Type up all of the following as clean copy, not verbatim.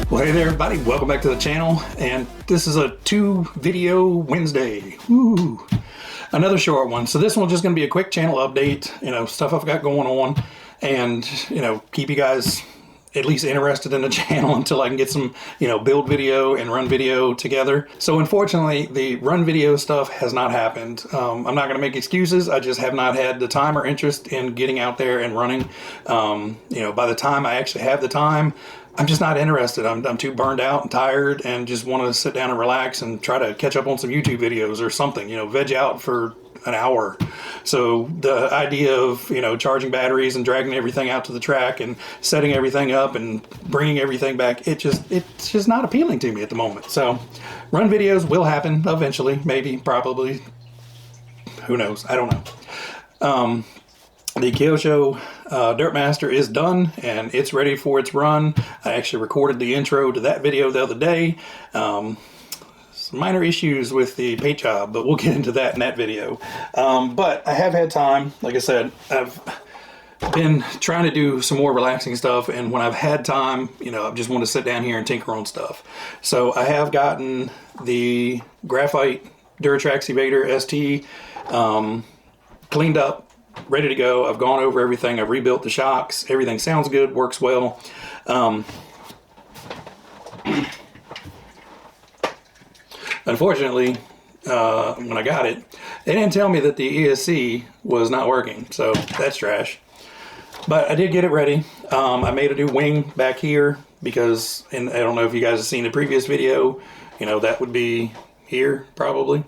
Well, hey there everybody, welcome back to the channel, and this is a 2-video Wednesday. Woo! Another short one. So this one's just going to be a quick channel update, stuff I've got going on, and, keep you guys at least interested in the channel until I can get some, build video and run video together. So unfortunately, the run video stuff has not happened. I'm not going to make excuses. I just have not had the time or interest in getting out there and running. By the time I actually have the time, I'm just not interested. I'm too burned out and tired and just want to sit down and relax and try to catch up on some YouTube videos or something, veg out for an hour. So the idea of, charging batteries and dragging everything out to the track and setting everything up and bringing everything back, it's just not appealing to me at the moment. So run videos will happen eventually, maybe, probably. Who knows? I don't know. The Kyosho Dirtmaster is done and it's ready for its run. I actually recorded the intro to that video the other day. Some minor issues with the paint job, but we'll get into that in that video. But I have had time. Like I said, I've been trying to do some more relaxing stuff, and when I've had time, I just want to sit down here and tinker on stuff. So I have gotten the Graphite Duratrax Evader ST cleaned up, ready to go. I've gone over everything. I've rebuilt the shocks. Everything sounds good, works well. Unfortunately, when I got it, they didn't tell me that the ESC was not working, so that's trash. But I did get it ready. I made a new wing back here because, and I don't know if you guys have seen the previous video, that would be here probably.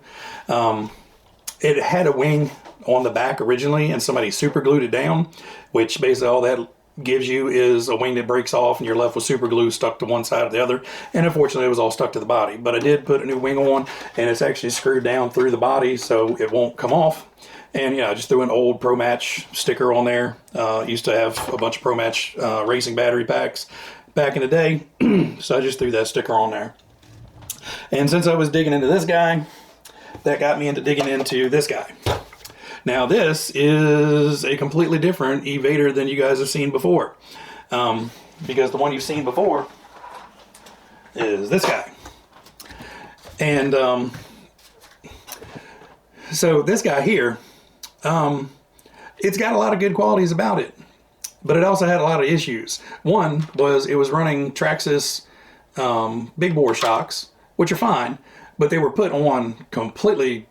It had a wing on the back originally and somebody super glued it down, which basically all that gives you is a wing that breaks off and you're left with super glue stuck to one side or the other. And unfortunately it was all stuck to the body, but I did put a new wing on and it's actually screwed down through the body so it won't come off. And I just threw an old Pro Match sticker on there. Used to have a bunch of Pro Match racing battery packs back in the day. So I just threw that sticker on there. And since I was digging into this guy, that got me into digging into this guy. Now this is a completely different Evader than you guys have seen before. Because the one you've seen before is this guy. And so this guy here, it's got a lot of good qualities about it, but it also had a lot of issues. One was it was running Traxxas big bore shocks, which are fine, but they were put on completely,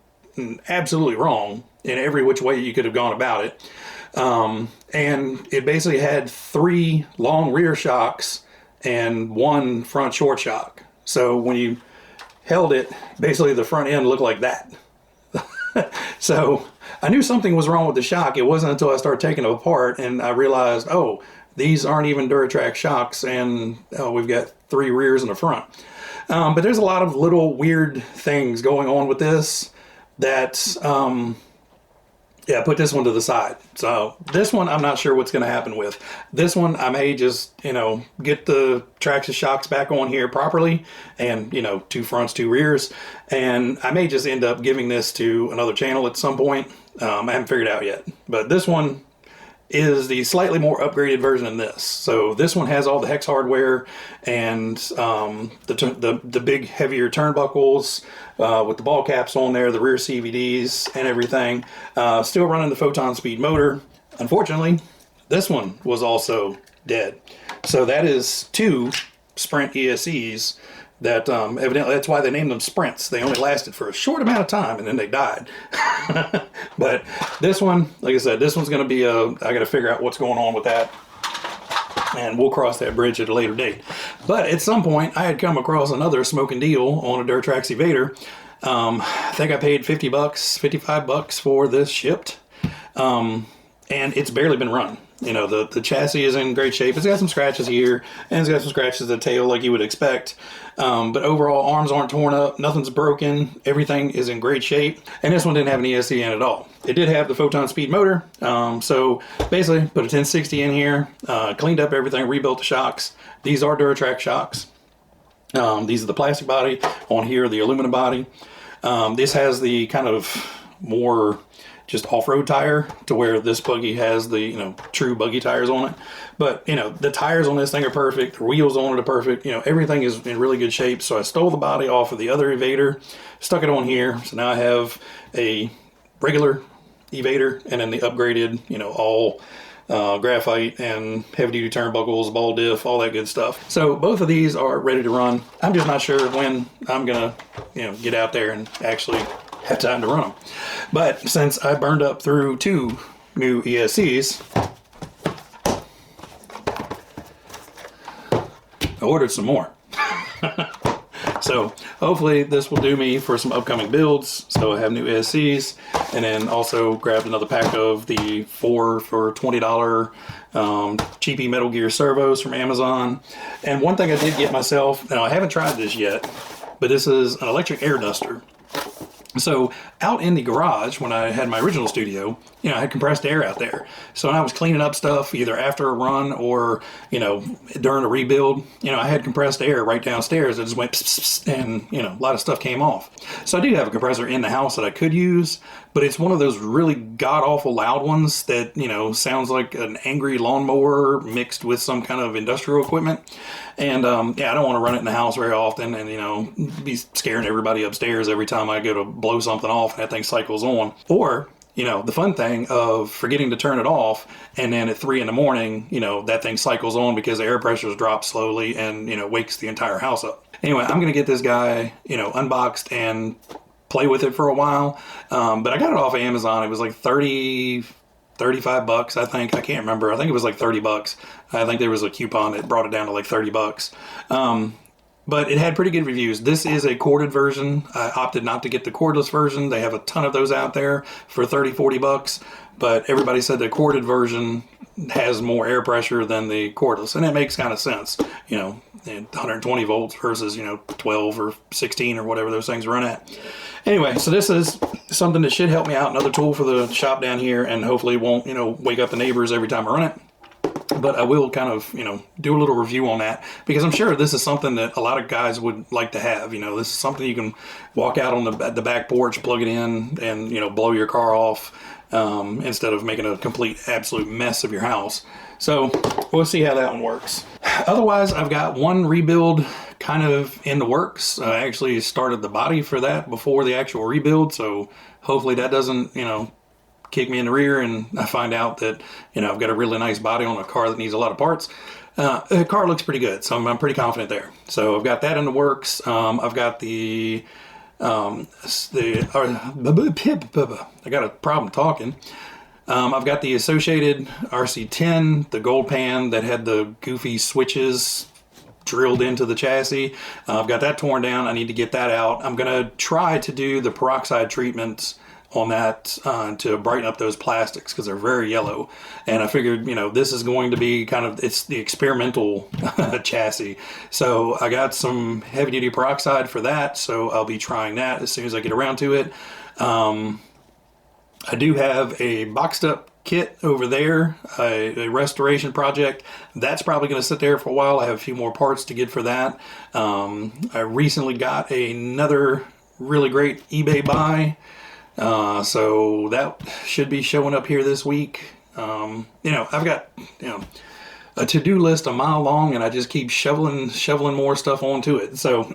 absolutely wrong in every which way you could have gone about it. And it basically had 3 long rear shocks and 1 front short shock. So when you held it, basically the front end looked like that. So I knew something was wrong with the shock. It wasn't until I started taking it apart and I realized, oh, these aren't even Duratrax shocks, and we've got 3 rears and a front. But there's a lot of little weird things going on with this that, put this one to the side. So this one, I'm not sure what's going to happen with. This one, I may just, get the Traxxas shocks back on here properly and, 2 fronts, 2 rears. And I may just end up giving this to another channel at some point. I haven't figured it out yet. But this one is the slightly more upgraded version than this. So this one has all the hex hardware and the big heavier turnbuckles with the ball caps on there, the rear CVDs and everything. Still running the photon speed motor. Unfortunately, this one was also dead. So that is 2 Sprint ESCs that evidently that's why they named them Sprints. They only lasted for a short amount of time and then they died. But this one, like I said, this one's going to be I got to figure out what's going on with that, and we'll cross that bridge at a later date. But at some point I had come across another smoking deal on a Duratrax Evader. I think I paid $50, $55 for this shipped, and it's barely been run. The chassis is in great shape. It's got some scratches here, and it's got some scratches at the tail like you would expect. But overall, arms aren't torn up, nothing's broken, everything is in great shape. And this one didn't have an ESC in at all. It did have the photon speed motor, so basically put a 1060 in here, cleaned up everything, rebuilt the shocks. These are Duratrax shocks. These are the plastic body, on here the aluminum body. This has the kind of more just off-road tire to where this buggy has the, you know, true buggy tires on it. But, you know, the tires on this thing are perfect. The wheels on it are perfect. You know, everything is in really good shape. So I stole the body off of the other Evader, stuck it on here. So now I have a regular Evader and then the upgraded, you know, all graphite and heavy duty turnbuckles, ball diff, all that good stuff. So both of these are ready to run. I'm just not sure when I'm gonna, you know, get out there and actually have time to run them. But since I burned up through 2 new ESCs, I ordered some more. So hopefully this will do me for some upcoming builds. So I have new ESCs, and then also grabbed another pack of the 4 for $20 cheapy Metal Gear servos from Amazon. And one thing I did get myself, now I haven't tried this yet, but this is an electric air duster. So out in the garage, when I had my original studio, you know, I had compressed air out there. So when I was cleaning up stuff, either after a run or, you know, during a rebuild, you know, I had compressed air right downstairs. It just went pss, pss, and, you know, a lot of stuff came off. So I do have a compressor in the house that I could use, but it's one of those really god-awful loud ones that, you know, sounds like an angry lawnmower mixed with some kind of industrial equipment. And, yeah, I don't want to run it in the house very often and, you know, be scaring everybody upstairs every time I go to blow something off and that thing cycles on. Or, you know, the fun thing of forgetting to turn it off, and then at 3 in the morning, you know, that thing cycles on because the air pressures drop slowly and, you know, wakes the entire house up. Anyway, I'm going to get this guy, you know, unboxed and play with it for a while. But I got it off of Amazon. It was like 35 bucks, I think. I can't remember. I think it was like 30 bucks. I think there was a coupon that brought it down to like 30 bucks. But it had pretty good reviews. This is a corded version. I opted not to get the cordless version. They have a ton of those out there for 30, 40 bucks. But everybody said the corded version has more air pressure than the cordless. And it makes kind of sense. You know, 120 volts versus, you know, 12 or 16 or whatever those things run at. Anyway, so this is something that should help me out. Another tool for the shop down here, and hopefully won't, you know, wake up the neighbors every time I run it. But I will kind of, you know, do a little review on that, because I'm sure this is something that a lot of guys would like to have. You know, this is something you can walk out on the back porch, plug it in, and, you know, blow your car off instead of making a complete, absolute mess of your house. So we'll see how that one works. Otherwise, I've got one rebuild kind of in the works. I actually started the body for that before the actual rebuild, so hopefully that doesn't, you know, kick me in the rear and I find out that, you know, I've got a really nice body on a car that needs a lot of parts. The car looks pretty good, so I'm pretty confident there. So I've got that in the works. I've got I got a problem talking. I've got the Associated RC10, the gold pan that had the goofy switches drilled into the chassis. I've got that torn down. I need to get that out. I'm going to try to do the peroxide treatments on that to brighten up those plastics because they're very yellow. And I figured, you know, this is going to be kind of, it's the experimental chassis. So I got some heavy duty peroxide for that. So I'll be trying that as soon as I get around to it. I do have a boxed up kit over there, a restoration project. That's probably going to sit there for a while. I have a few more parts to get for that. I recently got another really great eBay buy. So that should be showing up here this week. You know, I've got, you know, a to-do list a mile long, and I just keep shoveling more stuff onto it. So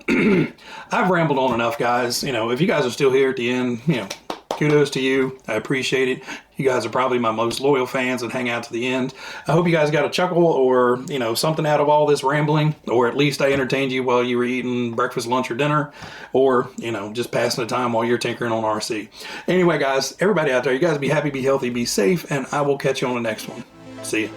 I've rambled on enough, guys. You know, if you guys are still here at the end, you know, kudos to you. I appreciate it. You guys are probably my most loyal fans that hang out to the end. I hope you guys got a chuckle or, you know, something out of all this rambling, or at least I entertained you while you were eating breakfast, lunch, or dinner, or, you know, just passing the time while you're tinkering on RC. Anyway, guys, everybody out there, you guys be happy, be healthy, be safe, and I will catch you on the next one. See ya.